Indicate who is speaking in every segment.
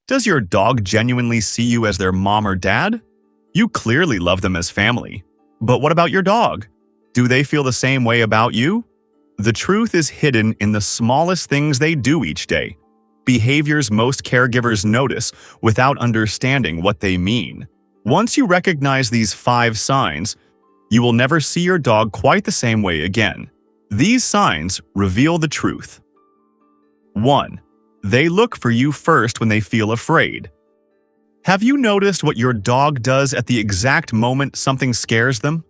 Speaker 1: Does your dog genuinely see you as their mom or dad? You clearly love them as family. But what about your dog? Do they feel the same way about you? The truth is hidden in the smallest things they do each day, behaviors most caregivers notice without understanding what they mean. Once you recognize these 5 signs, you will never see your dog quite the same way again. These signs reveal the truth. 1. They look for you first when they feel afraid. Have you noticed what your dog does at the exact moment something scares them?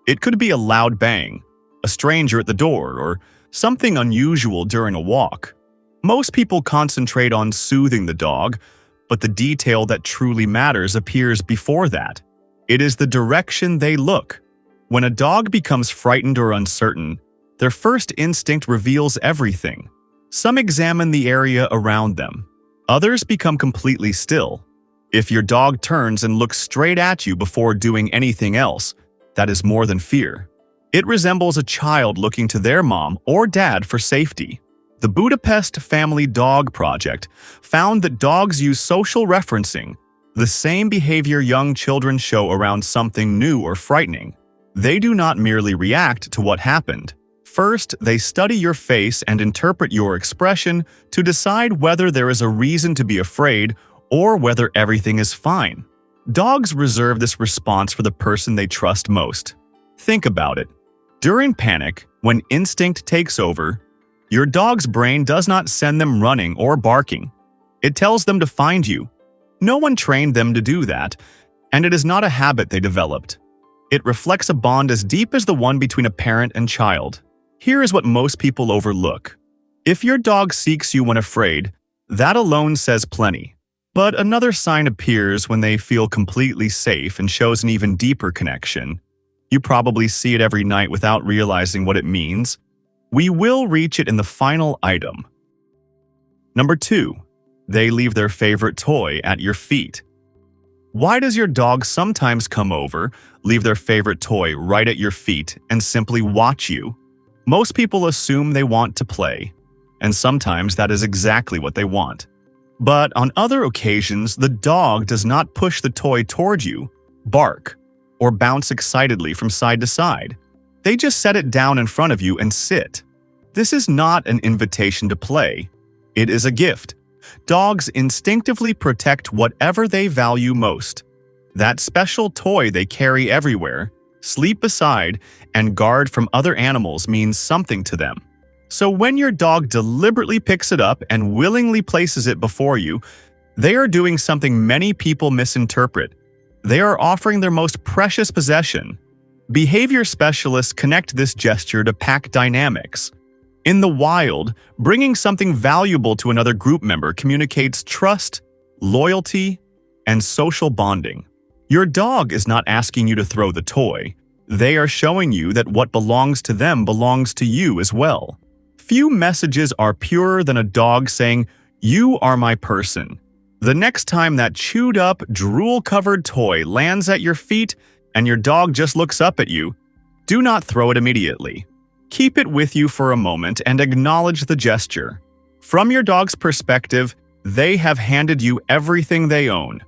Speaker 1: It could be a loud bang, a stranger at the door, or something unusual during a walk. Most people concentrate on soothing the dog, but the detail that truly matters appears before that. It is the direction they look. When a dog becomes frightened or uncertain, their first instinct reveals everything. Some examine the area around them. Others become completely still. If your dog turns and looks straight at you before doing anything else, that is more than fear. It resembles a child looking to their mom or dad for safety. The Budapest Family Dog Project found that dogs use social referencing, the same behavior young children show around something new or frightening. They do not merely react to what happened. First, they study your face and interpret your expression to decide whether there is a reason to be afraid or whether everything is fine. Dogs reserve this response for the person they trust most. Think about it. During panic, when instinct takes over, your dog's brain does not send them running or barking. It tells them to find you. No one trained them to do that, and it is not a habit they developed. It reflects a bond as deep as the one between a parent and child. Here is what most people overlook. If your dog seeks you when afraid, that alone says plenty. But another sign appears when they feel completely safe and shows an even deeper connection. You probably see it every night without realizing what it means. We will reach it in the final item. Number 2. They leave their favorite toy at your feet. Why does your dog sometimes come over, leave their favorite toy right at your feet, and simply watch you? Most people assume they want to play, and sometimes that is exactly what they want. But on other occasions, the dog does not push the toy toward you, bark, or bounce excitedly from side to side. They just set it down in front of you and sit. This is not an invitation to play. It is a gift. Dogs instinctively protect whatever they value most. That special toy they carry everywhere, sleep beside, and guard from other animals means something to them. So when your dog deliberately picks it up and willingly places it before you, they are doing something many people misinterpret. They are offering their most precious possession. Behavior specialists connect this gesture to pack dynamics. In the wild, bringing something valuable to another group member communicates trust, loyalty, and social bonding. Your dog is not asking you to throw the toy. They are showing you that what belongs to them belongs to you as well. Few messages are purer than a dog saying, "You are my person." The next time that chewed-up, drool-covered toy lands at your feet and your dog just looks up at you, do not throw it immediately. Keep it with you for a moment and acknowledge the gesture. From your dog's perspective, they have handed you everything they own.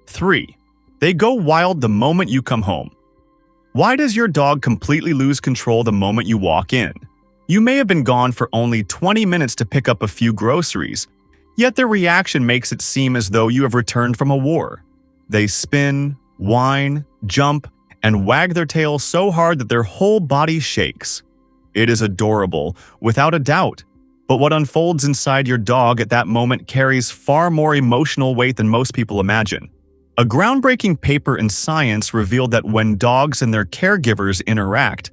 Speaker 1: 3. They go wild the moment you come home. Why does your dog completely lose control the moment you walk in? You may have been gone for only 20 minutes to pick up a few groceries, yet their reaction makes it seem as though you have returned from a war. They spin, whine, jump, and wag their tail so hard that their whole body shakes. It is adorable, without a doubt, but what unfolds inside your dog at that moment carries far more emotional weight than most people imagine. A groundbreaking paper in Science revealed that when dogs and their caregivers interact,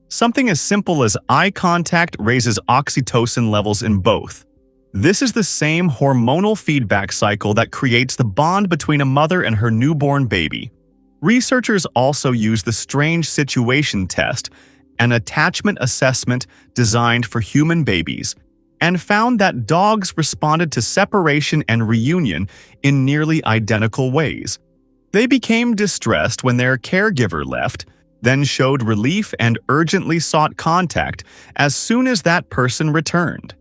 Speaker 1: something as simple as eye contact raises oxytocin levels in both. This is the same hormonal feedback cycle that creates the bond between a mother and her newborn baby. Researchers also use the Strange Situation Test, an attachment assessment designed for human babies, and found that dogs responded to separation and reunion in nearly identical ways. They became distressed when their caregiver left, then showed relief and urgently sought contact as soon as that person returned.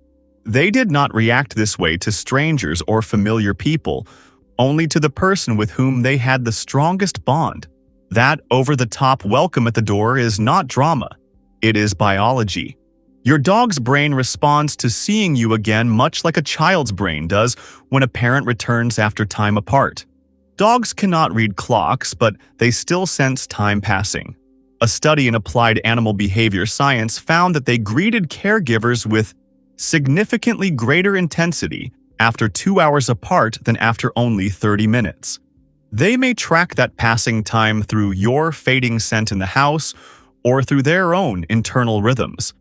Speaker 1: They did not react this way to strangers or familiar people, only to the person with whom they had the strongest bond. That over-the-top welcome at the door is not drama. It is biology. Your dog's brain responds to seeing you again much like a child's brain does when a parent returns after time apart. Dogs cannot read clocks, but they still sense time passing. A study in applied animal behavior science found that they greeted caregivers with significantly greater intensity after 2 hours apart than after only 30 minutes. They may track that passing time through your fading scent in the house or through their own internal rhythms.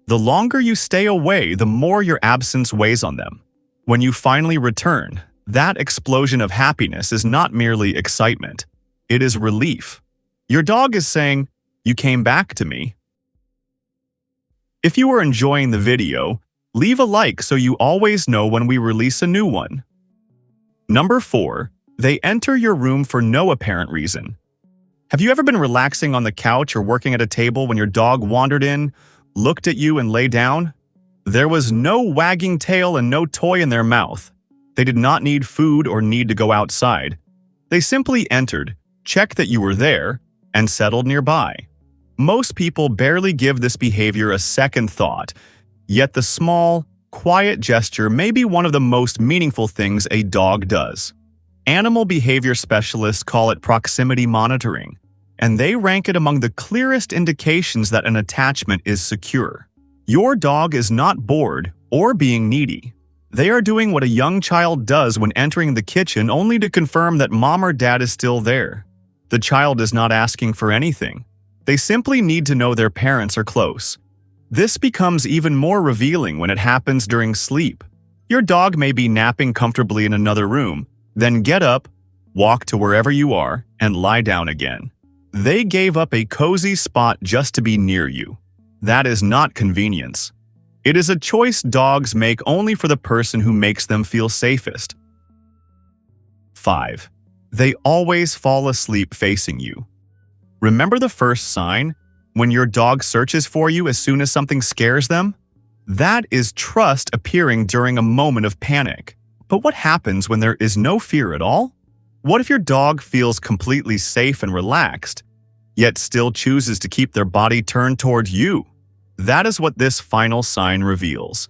Speaker 1: The longer you stay away, the more your absence weighs on them. When you finally return, that explosion of happiness is not merely excitement. It is relief. Your dog is saying, "You came back to me." If you are enjoying the video, leave a like so you always know when we release a new one. Number 4. They enter your room for no apparent reason. Have you ever been relaxing on the couch or working at a table when your dog wandered in, looked at you and lay down? There was no wagging tail and no toy in their mouth. They did not need food or need to go outside. They simply entered, checked that you were there, and settled nearby. Most people barely give this behavior a second thought, yet the small, quiet gesture may be one of the most meaningful things a dog does. Animal behavior specialists call it proximity monitoring, and they rank it among the clearest indications that an attachment is secure. Your dog is not bored or being needy. They are doing what a young child does when entering the kitchen only to confirm that mom or dad is still there. The child is not asking for anything. They simply need to know their parents are close. This becomes even more revealing when it happens during sleep. Your dog may be napping comfortably in another room, then get up, walk to wherever you are, and lie down again. They gave up a cozy spot just to be near you. That is not convenience. It is a choice dogs make only for the person who makes them feel safest. 5. They always fall asleep facing you. Remember the first sign? When your dog searches for you as soon as something scares them? That is trust appearing during a moment of panic. But what happens when there is no fear at all? What if your dog feels completely safe and relaxed, yet still chooses to keep their body turned toward you? That is what this final sign reveals.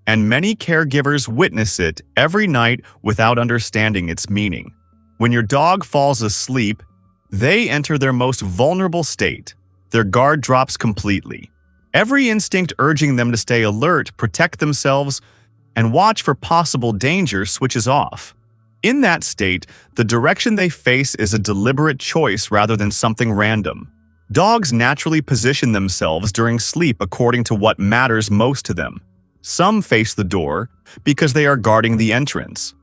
Speaker 1: And many caregivers witness it every night without understanding its meaning. When your dog falls asleep, they enter their most vulnerable state. Their guard drops completely. Every instinct urging them to stay alert, protect themselves, and watch for possible danger switches off. In that state, the direction they face is a deliberate choice rather than something random. Dogs naturally position themselves during sleep according to what matters most to them. Some face the door because they are guarding the entrance.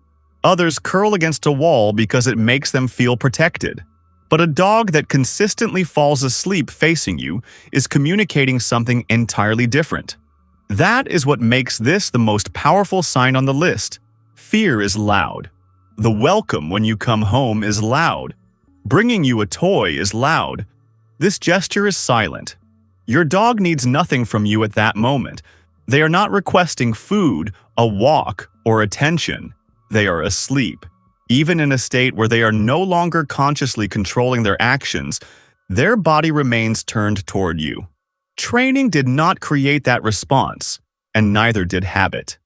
Speaker 1: Others curl against a wall because it makes them feel protected. But a dog that consistently falls asleep facing you is communicating something entirely different. That is what makes this the most powerful sign on the list. Fear is loud. The welcome when you come home is loud. Bringing you a toy is loud. This gesture is silent. Your dog needs nothing from you at that moment. They are not requesting food, a walk, or attention. They are asleep. Even in a state where they are no longer consciously controlling their actions, their body remains turned toward you. Training did not create that response, and neither did habit.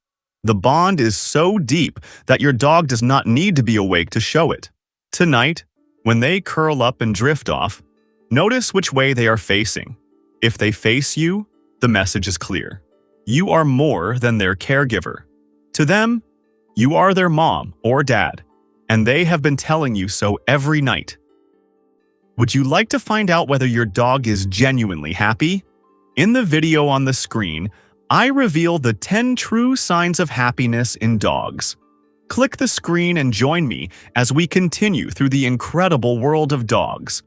Speaker 1: The bond is so deep that your dog does not need to be awake to show it. Tonight, when they curl up and drift off, notice which way they are facing. If they face you, the message is clear. You are more than their caregiver. To them, you are their mom or dad, and they have been telling you so every night. Would you like to find out whether your dog is genuinely happy? In the video on the screen, I reveal the 10 true signs of happiness in dogs. Click the screen and join me as we continue through the incredible world of dogs.